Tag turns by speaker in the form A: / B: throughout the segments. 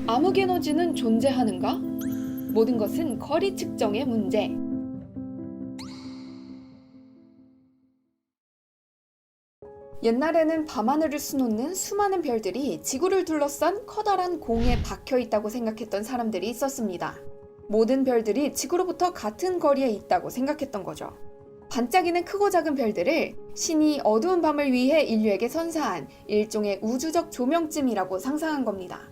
A: 암흑에너지는 존재하는가? 모든 것은 거리 측정의 문제. 옛날에는 밤하늘을 수놓는 수많은 별들이 지구를 둘러싼 커다란 공에 박혀 있다고 생각했던 사람들이 있었습니다. 모든 별들이 지구로부터 같은 거리에 있다고 생각했던 거죠. 반짝이는 크고 작은 별들을 신이 어두운 밤을 위해 인류에게 선사한 일종의 우주적 조명쯤이라고 상상한 겁니다.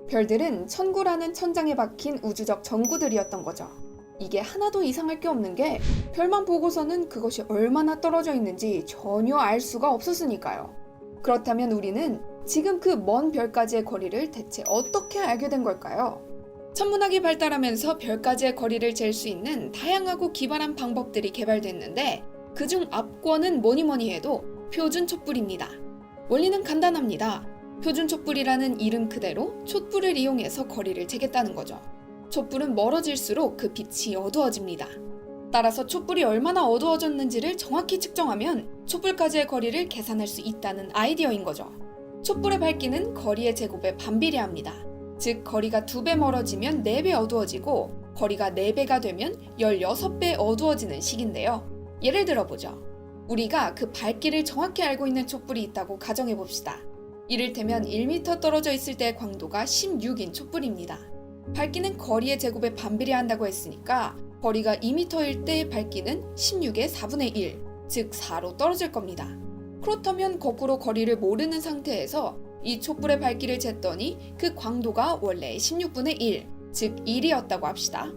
A: 별들은 천구라는 천장에 박힌 우주적 전구들이었던 거죠. 이게 하나도 이상할 게 없는 게 별만 보고서는 그것이 얼마나 떨어져 있는지 전혀 알 수가 없었으니까요. 그렇다면 우리는 지금 그 먼 별까지의 거리를 대체 어떻게 알게 된 걸까요? 천문학이 발달하면서 별까지의 거리를 잴 수 있는 다양하고 기발한 방법들이 개발됐는데 그중 압권은 뭐니 해도 표준 촛불입니다. 원리는 간단합니다. 표준 촛불이라는 이름 그대로 촛불을 이용해서 거리를 재겠다는 거죠. 촛불은 멀어질수록 그 빛이 어두워집니다. 따라서 촛불이 얼마나 어두워졌는지를 정확히 측정하면 촛불까지의 거리를 계산할 수 있다는 아이디어인 거죠. 촛불의 밝기는 거리의 제곱에 반비례합니다. 즉 거리가 2배 멀어지면 4배 어두워지고 거리가 4배가 되면 16배 어두워지는 식인데요. 예를 들어보죠. 우리가 그 밝기를 정확히 알고 있는 촛불이 있다고 가정해봅시다. 이를테면 1m 떨어져 있을 때의 광도가 16인 촛불입니다. 밝기는 거리의 제곱에 반비례한다고 했으니까 거리가 2m일 때의 밝기는 16의 4분의 1, 즉 4로 떨어질 겁니다. 그렇다면 거꾸로 거리를 모르는 상태에서 이 촛불의 밝기를 쟀더니 그 광도가 원래 16분의 1, 즉 1이었다고 합시다.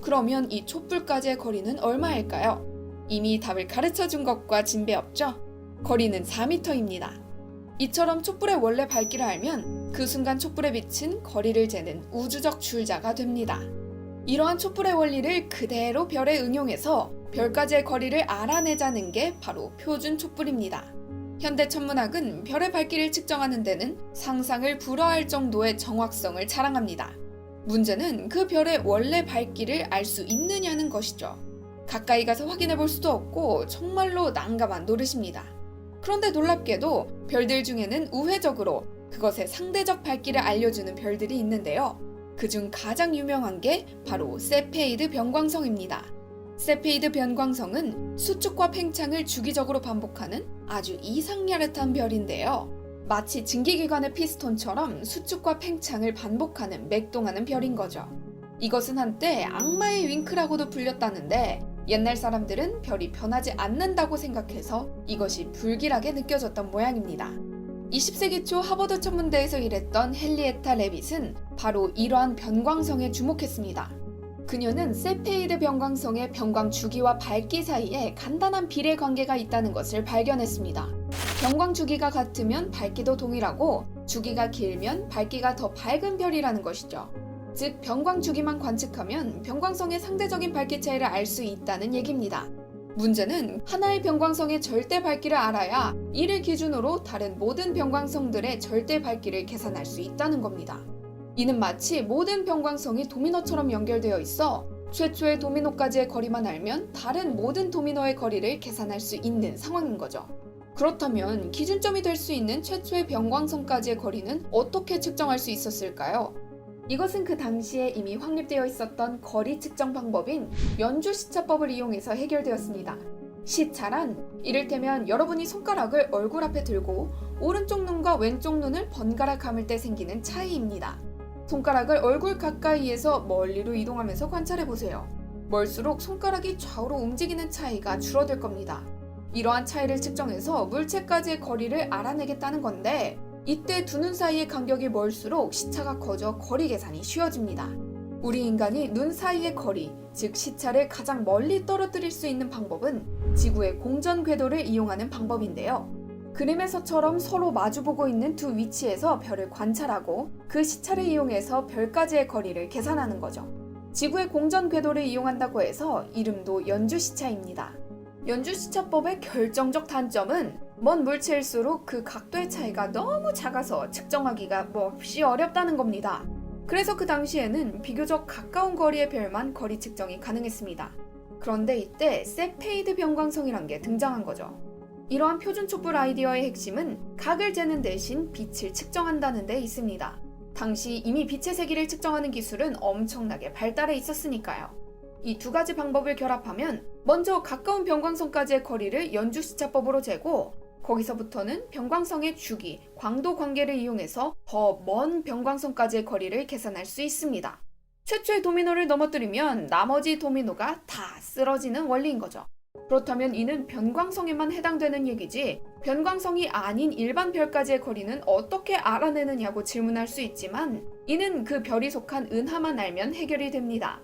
A: 그러면 이 촛불까지의 거리는 얼마일까요? 이미 답을 가르쳐준 것과 진배 없죠? 거리는 4m입니다. 이처럼 촛불의 원래 밝기를 알면 그 순간 촛불의 빛은 거리를 재는 우주적 줄자가 됩니다. 이러한 촛불의 원리를 그대로 별에 응용해서 별까지의 거리를 알아내자는 게 바로 표준 촛불입니다. 현대 천문학은 별의 밝기를 측정하는 데는 상상을 불허할 정도의 정확성을 자랑합니다. 문제는 그 별의 원래 밝기를 알 수 있느냐는 것이죠. 가까이 가서 확인해 볼 수도 없고 정말로 난감한 노릇입니다. 그런데 놀랍게도 별들 중에는 우회적으로 그것의 상대적 밝기를 알려주는 별들이 있는데요. 그중 가장 유명한 게 바로 세페이드 변광성입니다. 세페이드 변광성은 수축과 팽창을 주기적으로 반복하는 아주 이상야릇한 별인데요. 마치 증기기관의 피스톤처럼 수축과 팽창을 반복하는 맥동하는 별인 거죠. 이것은 한때 악마의 윙크라고도 불렸다는데 옛날 사람들은 별이 변하지 않는다고 생각해서 이것이 불길하게 느껴졌던 모양입니다. 20세기 초 하버드 천문대에서 일했던 헨리에타 레빗은 바로 이러한 변광성에 주목했습니다. 그녀는 세페이드 변광성의 변광 주기와 밝기 사이에 간단한 비례 관계가 있다는 것을 발견했습니다. 변광 주기가 같으면 밝기도 동일하고 주기가 길면 밝기가 더 밝은 별이라는 것이죠. 즉 변광 주기만 관측하면 변광성의 상대적인 밝기 차이를 알 수 있다는 얘기입니다. 문제는 하나의 변광성의 절대 밝기를 알아야 이를 기준으로 다른 모든 변광성들의 절대 밝기를 계산할 수 있다는 겁니다. 이는 마치 모든 변광성이 도미노처럼 연결되어 있어 최초의 도미노까지의 거리만 알면 다른 모든 도미노의 거리를 계산할 수 있는 상황인 거죠. 그렇다면 기준점이 될 수 있는 최초의 변광성까지의 거리는 어떻게 측정할 수 있었을까요? 이것은 그 당시에 이미 확립되어 있었던 거리 측정 방법인 연주시차법을 이용해서 해결되었습니다. 시차란 이를테면 여러분이 손가락을 얼굴 앞에 들고 오른쪽 눈과 왼쪽 눈을 번갈아 감을 때 생기는 차이입니다. 손가락을 얼굴 가까이에서 멀리로 이동하면서 관찰해보세요. 멀수록 손가락이 좌우로 움직이는 차이가 줄어들 겁니다. 이러한 차이를 측정해서 물체까지의 거리를 알아내겠다는 건데 이때 두 눈 사이의 간격이 멀수록 시차가 커져 거리 계산이 쉬워집니다. 우리 인간이 눈 사이의 거리, 즉 시차를 가장 멀리 떨어뜨릴 수 있는 방법은 지구의 공전 궤도를 이용하는 방법인데요. 그림에서처럼 서로 마주보고 있는 두 위치에서 별을 관찰하고 그 시차를 이용해서 별까지의 거리를 계산하는 거죠. 지구의 공전 궤도를 이용한다고 해서 이름도 연주시차입니다. 연주시차법의 결정적 단점은 먼 물체일수록 그 각도의 차이가 너무 작아서 측정하기가 몹시 어렵다는 겁니다. 그래서 그 당시에는 비교적 가까운 거리의 별만 거리 측정이 가능했습니다. 그런데 이때 세페이드 변광성이란 게 등장한 거죠. 이러한 표준 촛불 아이디어의 핵심은 각을 재는 대신 빛을 측정한다는 데 있습니다. 당시 이미 빛의 세기를 측정하는 기술은 엄청나게 발달해 있었으니까요. 이 두 가지 방법을 결합하면 먼저 가까운 변광성까지의 거리를 연주시차법으로 재고 거기서부터는 변광성의 주기, 광도 관계를 이용해서 더 먼 변광성까지의 거리를 계산할 수 있습니다. 최초의 도미노를 넘어뜨리면 나머지 도미노가 다 쓰러지는 원리인 거죠. 그렇다면 이는 변광성에만 해당되는 얘기지 변광성이 아닌 일반 별까지의 거리는 어떻게 알아내느냐고 질문할 수 있지만 이는 그 별이 속한 은하만 알면 해결이 됩니다.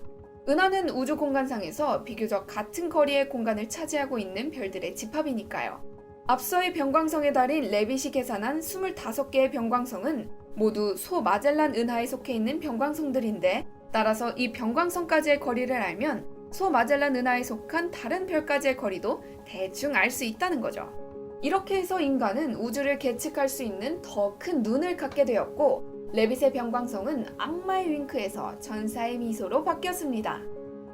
A: 은하는 우주 공간상에서 비교적 같은 거리의 공간을 차지하고 있는 별들의 집합이니까요. 앞서의 변광성의 달인 레빗이 계산한 25개의 변광성은 모두 소마젤란 은하에 속해 있는 변광성들인데 따라서 이 변광성까지의 거리를 알면 소마젤란 은하에 속한 다른 별까지의 거리도 대충 알 수 있다는 거죠. 이렇게 해서 인간은 우주를 계측할 수 있는 더 큰 눈을 갖게 되었고 레빗의 변광성은 악마의 윙크에서 전사의 미소로 바뀌었습니다.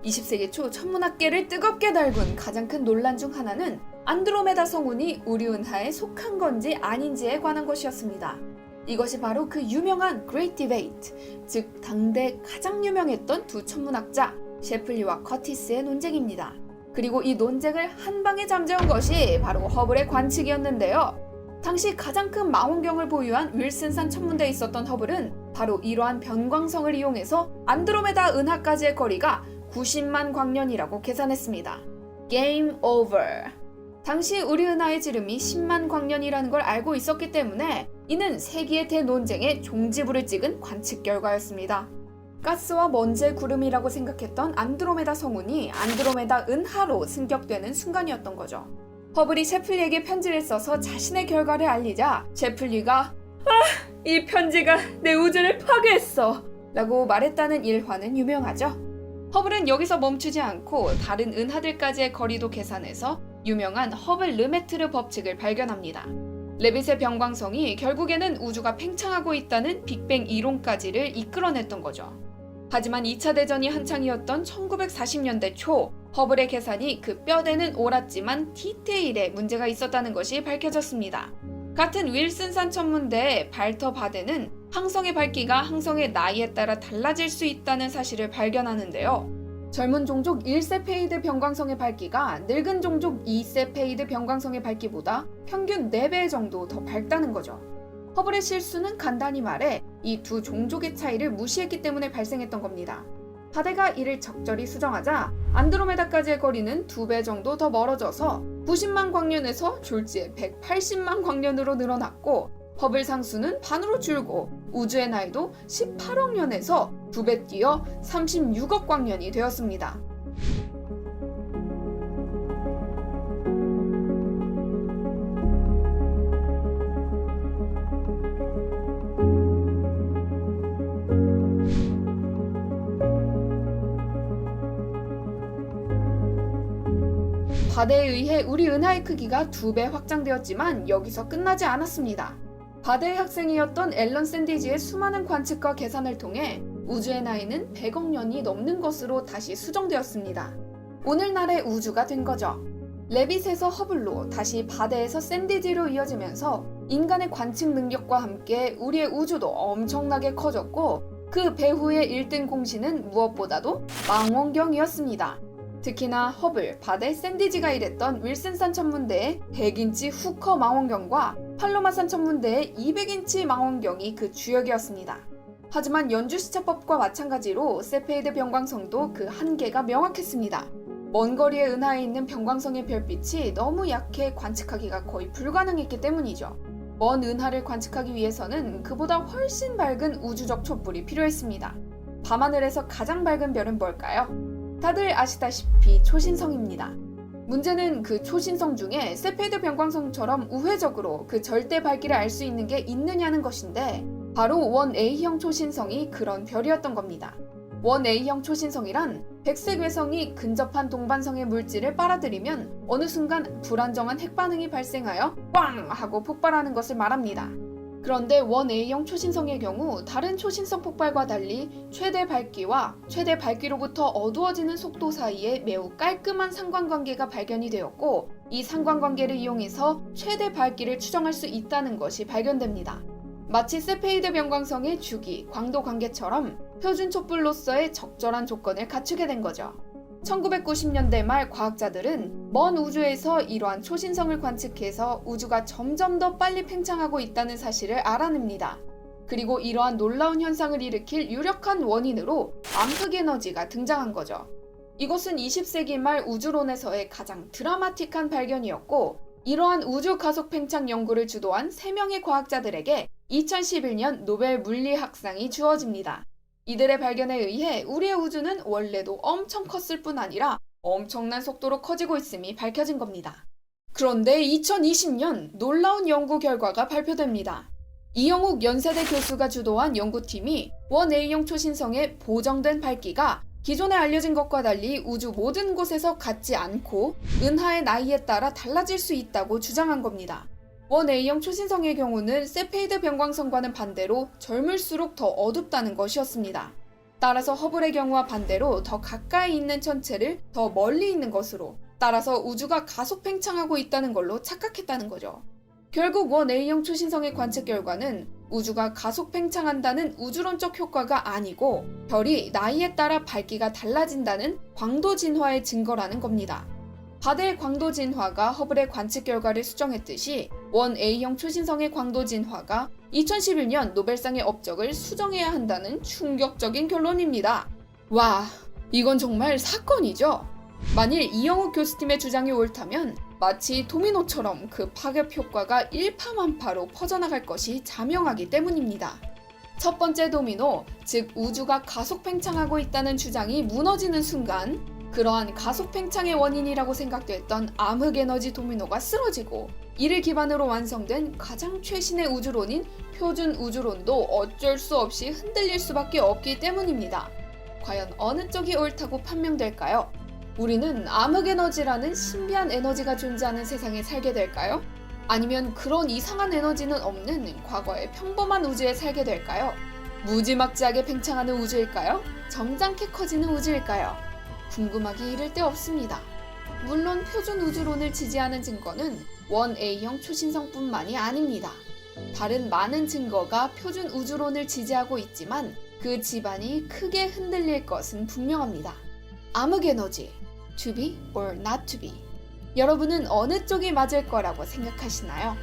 A: 20세기 초 천문학계를 뜨겁게 달군 가장 큰 논란 중 하나는 안드로메다 성운이 우리 은하에 속한 건지 아닌지에 관한 것이었습니다. 이것이 바로 그 유명한 Great Debate, 즉 당대 가장 유명했던 두 천문학자 셰플리와 커티스의 논쟁입니다. 그리고 이 논쟁을 한 방에 잠재운 것이 바로 허블의 관측이었는데요. 당시 가장 큰 망원경을 보유한 윌슨산 천문대에 있었던 허블은 바로 이러한 변광성을 이용해서 안드로메다 은하까지의 거리가 90만 광년이라고 계산했습니다. Game over. 당시 우리 은하의 지름이 10만 광년이라는 걸 알고 있었기 때문에 이는 세기의 대논쟁에 종지부를 찍은 관측 결과였습니다. 가스와 먼지의 구름이라고 생각했던 안드로메다 성운이 안드로메다 은하로 승격되는 순간이었던 거죠. 허블이 셰플리에게 편지를 써서 자신의 결과를 알리자 셰플리가 이 편지가 내 우주를 파괴했어 라고 말했다는 일화는 유명하죠. 허블은 여기서 멈추지 않고 다른 은하들까지의 거리도 계산해서 유명한 허블 르메트르 법칙을 발견합니다. 레빗의 변광성이 결국에는 우주가 팽창하고 있다는 빅뱅 이론까지를 이끌어냈던 거죠. 하지만 2차 대전이 한창이었던 1940년대 초 허블의 계산이 그 뼈대는 옳았지만 디테일에 문제가 있었다는 것이 밝혀졌습니다. 같은 윌슨산 천문대의 발터 바데는 항성의 밝기가 항성의 나이에 따라 달라질 수 있다는 사실을 발견하는데요. 젊은 종족 1세페이드 변광성의 밝기가 늙은 종족 2세페이드 변광성의 밝기보다 평균 4배 정도 더 밝다는 거죠. 허블의 실수는 간단히 말해 이 두 종족의 차이를 무시했기 때문에 발생했던 겁니다. 바데가 이를 적절히 수정하자 안드로메다까지의 거리는 2배 정도 더 멀어져서 90만 광년에서 졸지에 180만 광년으로 늘어났고 허블 상수는 반으로 줄고 우주의 나이도 18억 년에서 2배 뛰어 36억 광년이 되었습니다. 바데에 의해 우리 은하의 크기가 2배 확장되었지만 여기서 끝나지 않았습니다. 바데의 학생이었던 앨런 샌디지의 수많은 관측과 계산을 통해 우주의 나이는 100억 년이 넘는 것으로 다시 수정되었습니다. 오늘날의 우주가 된 거죠. 레빗에서 허블로 다시 바데에서 샌디지로 이어지면서 인간의 관측 능력과 함께 우리의 우주도 엄청나게 커졌고 그 배후의 1등 공신은 무엇보다도 망원경이었습니다. 특히나 허블, 바데, 샌디지가 일했던 윌슨산 천문대의 100인치 후커 망원경과 팔로마산 천문대의 200인치 망원경이 그 주역이었습니다. 하지만 연주시차법과 마찬가지로 세페이드 변광성도 그 한계가 명확했습니다. 먼 거리의 은하에 있는 변광성의 별빛이 너무 약해 관측하기가 거의 불가능했기 때문이죠. 먼 은하를 관측하기 위해서는 그보다 훨씬 밝은 우주적 촛불이 필요했습니다. 밤하늘에서 가장 밝은 별은 뭘까요? 다들 아시다시피 초신성입니다. 문제는 그 초신성 중에 세페이드 변광성처럼 우회적으로 그 절대 밝기를 알 수 있는 게 있느냐는 것인데 바로 1A형 초신성이 그런 별이었던 겁니다. 1A형 초신성이란 백색 외성이 근접한 동반성의 물질을 빨아들이면 어느 순간 불안정한 핵반응이 발생하여 꽝! 하고 폭발하는 것을 말합니다. 그런데 1A형 초신성의 경우 다른 초신성 폭발과 달리 최대 밝기와 최대 밝기로부터 어두워지는 속도 사이에 매우 깔끔한 상관관계가 발견이 되었고 이 상관관계를 이용해서 최대 밝기를 추정할 수 있다는 것이 발견됩니다. 마치 세페이드 변광성의 주기, 광도 관계처럼 표준 촛불로서의 적절한 조건을 갖추게 된 거죠. 1990년대 말 과학자들은 먼 우주에서 이러한 초신성을 관측해서 우주가 점점 더 빨리 팽창하고 있다는 사실을 알아냅니다. 그리고 이러한 놀라운 현상을 일으킬 유력한 원인으로 암흑 에너지가 등장한 거죠. 이것은 20세기 말 우주론에서의 가장 드라마틱한 발견이었고, 이러한 우주 가속 팽창 연구를 주도한 3명의 과학자들에게 2011년 노벨 물리학상이 주어집니다. 이들의 발견에 의해 우리의 우주는 원래도 엄청 컸을 뿐 아니라 엄청난 속도로 커지고 있음이 밝혀진 겁니다. 그런데 2020년 놀라운 연구 결과가 발표됩니다. 이영욱 연세대 교수가 주도한 연구팀이 원 A형 초신성의 보정된 밝기가 기존에 알려진 것과 달리 우주 모든 곳에서 같지 않고 은하의 나이에 따라 달라질 수 있다고 주장한 겁니다. 원 A형 초신성의 경우는 세페이드 변광성과는 반대로 젊을수록 더 어둡다는 것이었습니다. 따라서 허블의 경우와 반대로 더 가까이 있는 천체를 더 멀리 있는 것으로, 따라서 우주가 가속 팽창하고 있다는 걸로 착각했다는 거죠. 결국 원 A형 초신성의 관측 결과는 우주가 가속 팽창한다는 우주론적 효과가 아니고 별이 나이에 따라 밝기가 달라진다는 광도 진화의 증거라는 겁니다. 바델 광도 진화가 허블의 관측 결과를 수정했듯이 원 A형 초신성의 광도 진화가 2011년 노벨상의 업적을 수정해야 한다는 충격적인 결론입니다. 와, 이건 정말 사건이죠? 만일 이영욱 교수팀의 주장이 옳다면 마치 도미노처럼 그 파급 효과가 일파만파로 퍼져나갈 것이 자명하기 때문입니다. 첫 번째 도미노, 즉 우주가 가속 팽창하고 있다는 주장이 무너지는 순간 그러한 가속 팽창의 원인이라고 생각됐던 암흑 에너지 도미노가 쓰러지고, 이를 기반으로 완성된 가장 최신의 우주론인 표준 우주론도 어쩔 수 없이 흔들릴 수밖에 없기 때문입니다. 과연 어느 쪽이 옳다고 판명될까요? 우리는 암흑 에너지라는 신비한 에너지가 존재하는 세상에 살게 될까요? 아니면 그런 이상한 에너지는 없는 과거의 평범한 우주에 살게 될까요? 무지막지하게 팽창하는 우주일까요? 점잖게 커지는 우주일까요? 궁금하기 이를 데 없습니다. 물론 표준 우주론을 지지하는 증거는 원 A형 초신성뿐만이 아닙니다. 다른 많은 증거가 표준 우주론을 지지하고 있지만 그 집안이 크게 흔들릴 것은 분명합니다. 암흑 에너지, to be or not to be. 여러분은 어느 쪽이 맞을 거라고 생각하시나요?